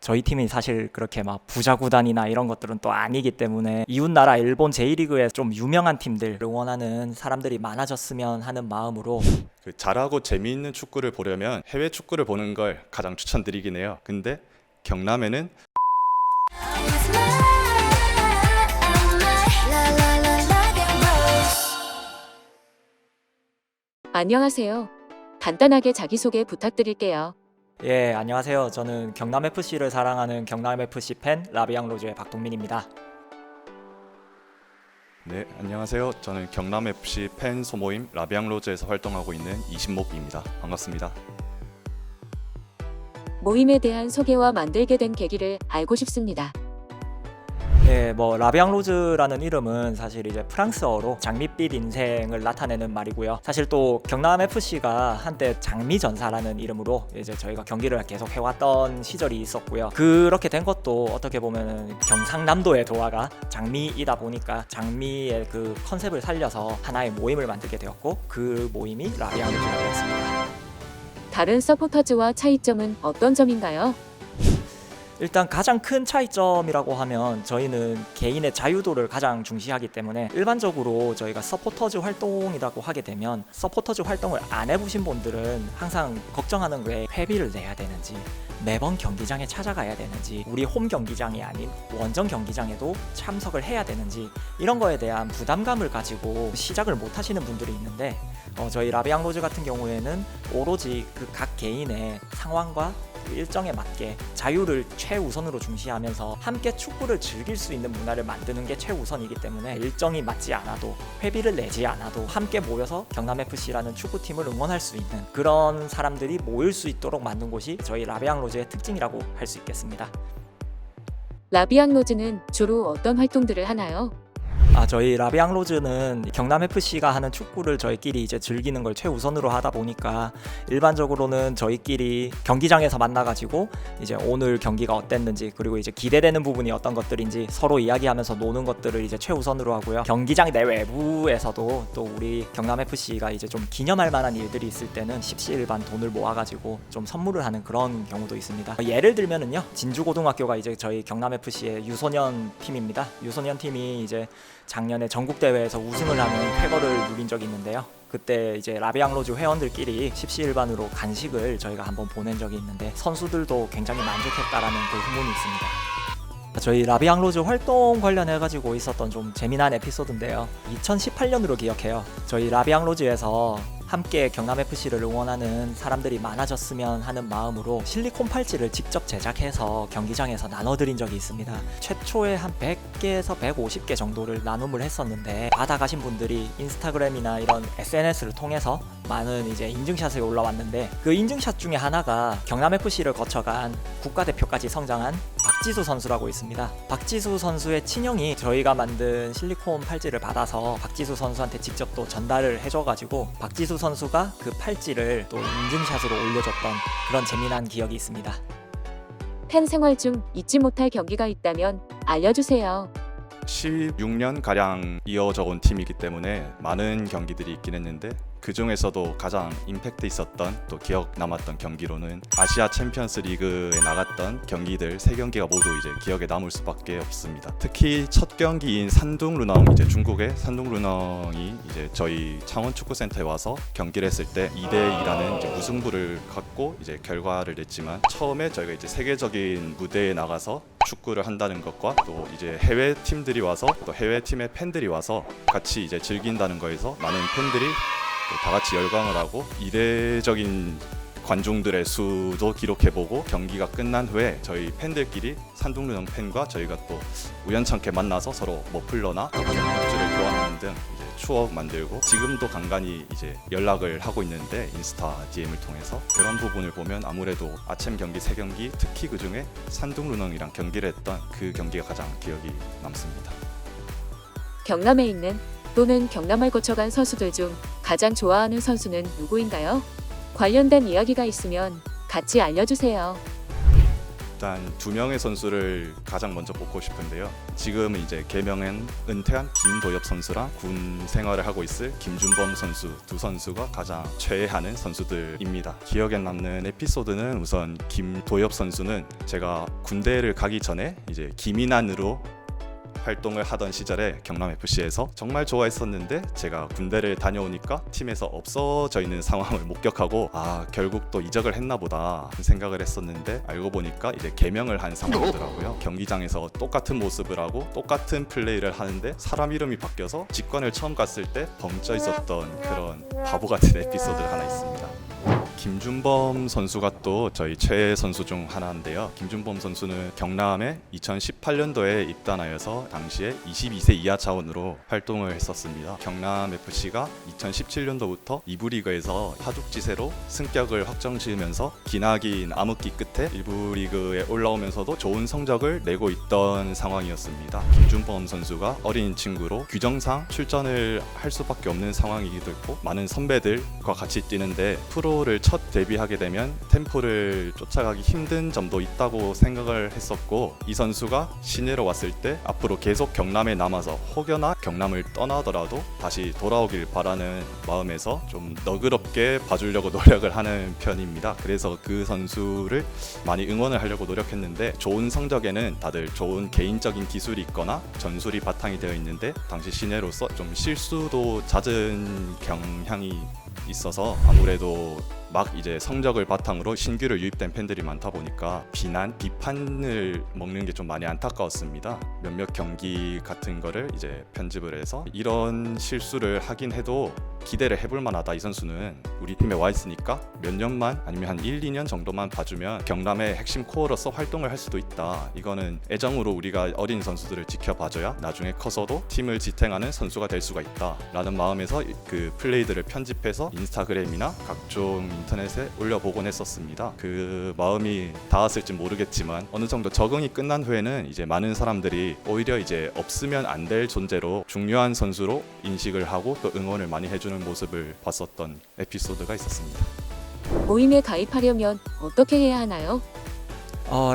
저희 팀이 사실 그렇게 막 부자 구단이나 이런 것들은 또 아니기 때문에 이웃나라 일본 제1리그에 좀 유명한 팀들 응원하는 사람들이 많아졌으면 하는 마음으로 잘하고 재미있는 축구를 보려면 해외 축구를 보는 걸 가장 추천드리긴 해요. 근데 경남에는 안녕하세요. 간단하게 자기소개 부탁드릴게요. 예, 안녕하세요. 저는 경남FC를 사랑하는 경남FC 팬 라비앙로즈의 박동민입니다. 네, 안녕하세요. 저는 경남FC 팬 소모임 라비앙로즈에서 활동하고 있는 이신목입니다. 반갑습니다. 모임에 대한 소개와 만들게 된 계기를 알고 싶습니다. 예, 라비앙로즈라는 이름은 사실 이제 프랑스어로 장밋빛 인생을 나타내는 말이고요. 사실 또 경남FC가 한때 장미전사라는 이름으로 이제 저희가 경기를 계속 해왔던 시절이 있었고요. 그렇게 된 것도 어떻게 보면은 경상남도의 도화가 장미이다 보니까 장미의 그 컨셉을 살려서 하나의 모임을 만들게 되었고 그 모임이 라비앙로즈가 되었습니다. 다른 서포터즈와 차이점은 어떤 점인가요? 일단 가장 큰 차이점이라고 하면 저희는 개인의 자유도를 가장 중시하기 때문에 일반적으로 저희가 서포터즈 활동이라고 하게 되면 서포터즈 활동을 안 해보신 분들은 항상 걱정하는 게 회비를 내야 되는지 매번 경기장에 찾아가야 되는지 우리 홈 경기장이 아닌 원정 경기장에도 참석을 해야 되는지 이런 거에 대한 부담감을 가지고 시작을 못 하시는 분들이 있는데 저희 라비앙로즈 같은 경우에는 오로지 그 각 개인의 상황과 일정에 맞게 자유를 최우선으로 중시하면서 함께 축구를 즐길 수 있는 문화를 만드는 게 최우선이기 때문에 일정이 맞지 않아도 회비를 내지 않아도 함께 모여서 경남FC라는 축구팀을 응원할 수 있는 그런 사람들이 모일 수 있도록 만든 곳이 저희 라비앙로즈의 특징이라고 할 수 있겠습니다. 라비앙로즈는 주로 어떤 활동들을 하나요? 저희 라비앙로즈는 경남FC가 하는 축구를 저희끼리 이제 즐기는 걸 최우선으로 하다 보니까 일반적으로는 저희끼리 경기장에서 만나가지고 이제 오늘 경기가 어땠는지 그리고 이제 기대되는 부분이 어떤 것들인지 서로 이야기하면서 노는 것들을 이제 최우선으로 하고요. 경기장 내외부에서도 또 우리 경남FC가 이제 좀 기념할 만한 일들이 있을 때는 십시일반 돈을 모아가지고 좀 선물을 하는 그런 경우도 있습니다. 예를 들면은요, 진주고등학교가 이제 저희 경남FC의 유소년 팀입니다. 유소년 팀이 이제 작년에 전국대회에서 우승을 하는 쾌거를 누린 적이 있는데요. 그때 이제 라비앙로즈 회원들끼리 십시일반으로 간식을 저희가 한번 보낸 적이 있는데 선수들도 굉장히 만족했다라는 그 후문이 있습니다. 저희 라비앙로즈 활동 관련해가지고 있었던 좀 재미난 에피소드인데요. 2018년으로 기억해요. 저희 라비앙로즈에서 함께 경남FC를 응원하는 사람들이 많아졌으면 하는 마음으로 실리콘 팔찌를 직접 제작해서 경기장에서 나눠드린 적이 있습니다. 최초에 한 100개에서 150개 정도를 나눔을 했었는데 받아가신 분들이 인스타그램이나 이런 SNS를 통해서 많은 이제 인증샷이 올라왔는데 그 인증샷 중에 하나가 경남FC를 거쳐간 국가대표까지 성장한 박지수 선수라고 있습니다. 박지수 선수의 친형이 저희가 만든 실리콘 팔찌를 받아서 박지수 선수한테 직접 또 전달을 해줘가지고 박지수 선수가 그 팔찌를 또 인증샷으로 올려줬던 그런 재미난 기억이 있습니다. 팬 생활 중 잊지 못할 경기가 있다면 알려주세요. 16년 가량 이어져 온 팀이기 때문에 많은 경기들이 있긴 했는데 그 중에서도 가장 임팩트 있었던 또 기억 남았던 경기로는 아시아 챔피언스 리그에 나갔던 경기들 3경기가 모두 이제 기억에 남을 수밖에 없습니다. 특히 첫 경기인 산둥루넝, 이제 중국의 산둥루넝이 이제 저희 창원축구센터에 와서 경기를 했을 때 2대2라는 이제 무승부를 갖고 이제 결과를 냈지만 처음에 저희가 이제 세계적인 무대에 나가서 축구를 한다는 것과 또 이제 해외 팀들이 와서 또 해외 팀의 팬들이 와서 같이 이제 즐긴다는 거에서 많은 팬들이 다 같이 열광을 하고 이례적인 관중들의 수도 기록해보고 경기가 끝난 후에 저희 팬들끼리 산둥루넝 팬과 저희가 또 우연찮게 만나서 서로 머플러나 굿즈를 교환하는 등 이제 추억 만들고 지금도 간간히 이제 연락을 하고 있는데 인스타 DM을 통해서 그런 부분을 보면 아무래도 아침 경기 3경기 특히 그 중에 산둥루넝이랑 경기를 했던 그 경기가 가장 기억이 남습니다. 경남에 있는 또는 경남을 거쳐간 선수들 중 가장 좋아하는 선수는 누구인가요? 관련된 이야기가 있으면 같이 알려주세요. 일단 두 명의 선수를 가장 먼저 뽑고 싶은데요. 지금은 이제 개명한 은퇴한 김도엽 선수랑 군 생활을 하고 있을 김준범 선수 두 선수가 가장 최애하는 선수들입니다. 기억에 남는 에피소드는 우선 김도엽 선수는 제가 군대를 가기 전에 이제 김인환으로 활동을 하던 시절에 경남FC에서 정말 좋아했었는데 제가 군대를 다녀오니까 팀에서 없어져 있는 상황을 목격하고 결국 또 이적을 했나 보다 생각을 했었는데 알고 보니까 이제 개명을 한 상황이더라고요. 경기장에서 똑같은 모습을 하고 똑같은 플레이를 하는데 사람 이름이 바뀌어서 직관을 처음 갔을 때 벙쪄 있었던 그런 바보 같은 에피소드가 하나 있습니다. 김준범 선수가 또 저희 최애 선수 중 하나인데요. 김준범 선수는 경남에 2018년도에 입단하여서 당시에 22세 이하 차원으로 활동을 했었습니다. 경남FC가 2017년도부터 2부 리그에서 하죽지세로 승격을 확정지으면서 기나긴 암흑기 끝에 1부 리그에 올라오면서도 좋은 성적을 내고 있던 상황이었습니다. 김준범 선수가 어린 친구로 규정상 출전을 할 수밖에 없는 상황이기도 했고 많은 선배들과 같이 뛰는데 프로를 첫 데뷔하게 되면 템포를 쫓아가기 힘든 점도 있다고 생각을 했었고 이 선수가 신예로 왔을 때 앞으로 계속 경남에 남아서 혹여나 경남을 떠나더라도 다시 돌아오길 바라는 마음에서 좀 너그럽게 봐주려고 노력을 하는 편입니다. 그래서 그 선수를 많이 응원을 하려고 노력했는데 좋은 성적에는 다들 좋은 개인적인 기술이 있거나 전술이 바탕이 되어 있는데 당시 신예로서 좀 실수도 잦은 경향이 있어서 아무래도 막 이제 성적을 바탕으로 신규로 유입된 팬들이 많다 보니까 비판을 먹는 게 좀 많이 안타까웠습니다. 몇몇 경기 같은 거를 이제 편집을 해서 이런 실수를 하긴 해도 기대를 해볼 만하다. 이 선수는 우리 팀에 와 있으니까 몇 년만 아니면 한 1, 2년 정도만 봐주면 경남의 핵심 코어로서 활동을 할 수도 있다. 이거는 애정으로 우리가 어린 선수들을 지켜봐줘야 나중에 커서도 팀을 지탱하는 선수가 될 수가 있다 라는 마음에서 그 플레이들을 편집해서 인스타그램이나 각종 인터넷에 올려보곤 했었습니다. 그 마음이 닿았을지 모르겠지만 어느 정도 적응이 끝난 후에는 이제 많은 사람들이 오히려 이제 없으면 안 될 존재로 중요한 선수로 인식을 하고 또 응원을 많이 해주는 모습을 봤었던 에피소드가 있었습니다. 모임에 가입하려면 어떻게 해야 하나요?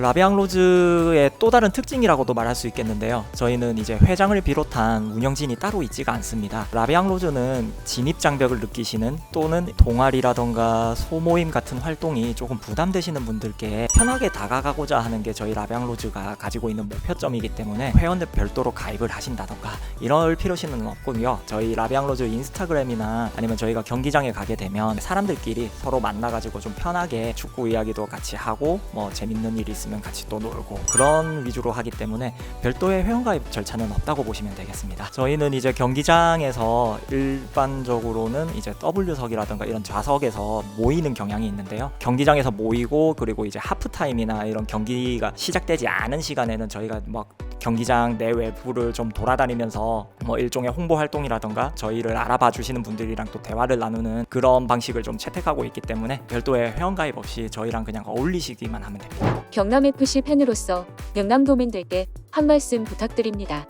라비앙 로즈의 또 다른 특징이라고도 말할 수 있겠는데요. 저희는 이제 회장을 비롯한 운영진이 따로 있지가 않습니다. 라비앙 로즈는 진입 장벽을 느끼시는 또는 동아리라던가 소모임 같은 활동이 조금 부담되시는 분들께 편하게 다가가고자 하는 게 저희 라비앙 로즈가 가지고 있는 목표점이기 때문에 회원들 별도로 가입을 하신다던가 이럴 필요시는 없고요. 저희 라비앙 로즈 인스타그램이나 아니면 저희가 경기장에 가게 되면 사람들끼리 서로 만나가지고 좀 편하게 축구 이야기도 같이 하고 뭐 재밌는 일이 있으면 같이 또 놀고 그런 위주로 하기 때문에 별도의 회원가입 절차는 없다고 보시면 되겠습니다. 저희는 이제 경기장에서 일반적으로는 이제 W석이라든가 이런 좌석에서 모이는 경향이 있는데요. 경기장에서 모이고 그리고 이제 하프타임이나 이런 경기가 시작되지 않은 시간에는 저희가 막 경기장 내외부를 좀 돌아다니면서 뭐 일종의 홍보 활동이라던가 저희를 알아봐 주시는 분들이랑 또 대화를 나누는 그런 방식을 좀 채택하고 있기 때문에 별도의 회원가입 없이 저희랑 그냥 어울리시기만 하면 됩니다. 경남FC 팬으로서 경남도민들께 한 말씀 부탁드립니다.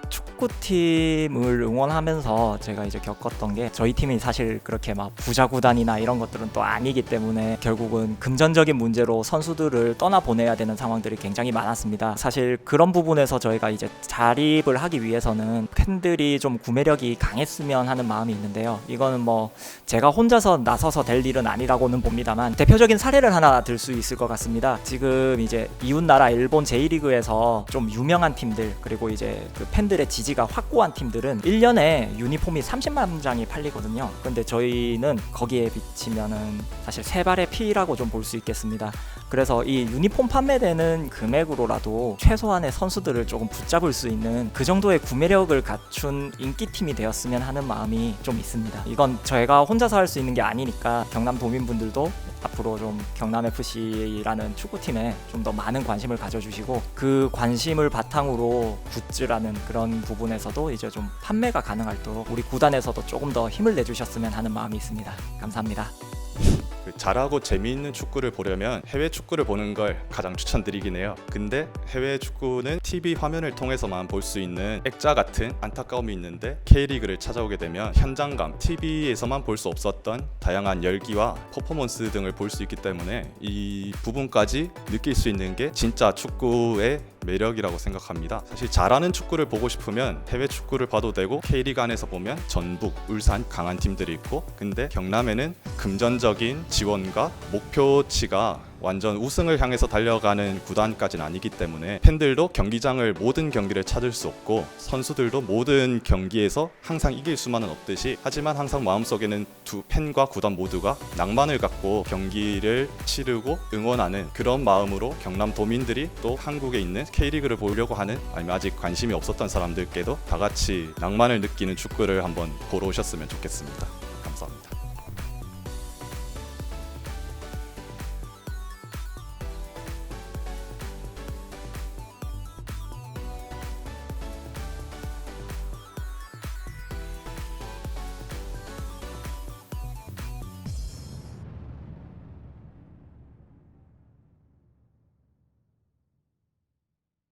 축구팀을 응원하면서 제가 이제 겪었던 게 저희 팀이 사실 그렇게 막 부자 구단이나 이런 것들은 또 아니기 때문에 결국은 금전적인 문제로 선수들을 떠나보내야 되는 상황들이 굉장히 많았습니다. 사실 그런 부분에서 저희가 이제 자립을 하기 위해서는 팬들이 좀 구매력이 강했으면 하는 마음이 있는데요. 이거는 뭐 제가 혼자서 나서서 될 일은 아니라고는 봅니다만 대표적인 사례를 하나 들 수 있을 것 같습니다. 지금 이제 이웃나라 일본 제1리그에서 좀 유명한 팀들 그리고 이제 그 팬들의 지지가 확고한 팀들은 1년에 유니폼이 30만 장이 팔리거든요. 근데 저희는 거기에 비치면은 사실 세 발의 피라고 좀 볼 수 있겠습니다. 그래서 이 유니폼 판매되는 금액으로라도 최소한의 선수들을 조금 붙잡을 수 있는 그 정도의 구매력을 갖춘 인기팀이 되었으면 하는 마음이 좀 있습니다. 이건 저희가 혼자서 할 수 있는 게 아니니까 경남 도민분들도 앞으로 좀 경남FC라는 축구팀에 좀 더 많은 관심을 가져주시고 그 관심을 바탕으로 굿즈라는 그런 부분에서도 이제 좀 판매가 가능할 때 우리 구단에서도 조금 더 힘을 내주셨으면 하는 마음이 있습니다. 감사합니다. 잘하고 재미있는 축구를 보려면 해외 축구를 보는 걸 가장 추천드리긴 해요. 근데 해외 축구는 TV 화면을 통해서만 볼 수 있는 액자 같은 안타까움이 있는데 K리그를 찾아오게 되면 현장감, TV에서만 볼 수 없었던 다양한 열기와 퍼포먼스 등을 볼 수 있기 때문에 이 부분까지 느낄 수 있는 게 진짜 축구의 매력이라고 생각합니다. 사실 잘하는 축구를 보고 싶으면 해외 축구를 봐도 되고 K리그 안에서 보면 전북, 울산 강한 팀들이 있고, 근데 경남에는 금전적인 지원과 목표치가 완전 우승을 향해서 달려가는 구단까지는 아니기 때문에 팬들도 경기장을 모든 경기를 찾을 수 없고 선수들도 모든 경기에서 항상 이길 수만은 없듯이, 하지만 항상 마음속에는 두 팬과 구단 모두가 낭만을 갖고 경기를 치르고 응원하는 그런 마음으로 경남 도민들이 또 한국에 있는 K리그를 보려고 하는, 아니면 아직 관심이 없었던 사람들께도 다 같이 낭만을 느끼는 축구를 한번 보러 오셨으면 좋겠습니다. 감사합니다.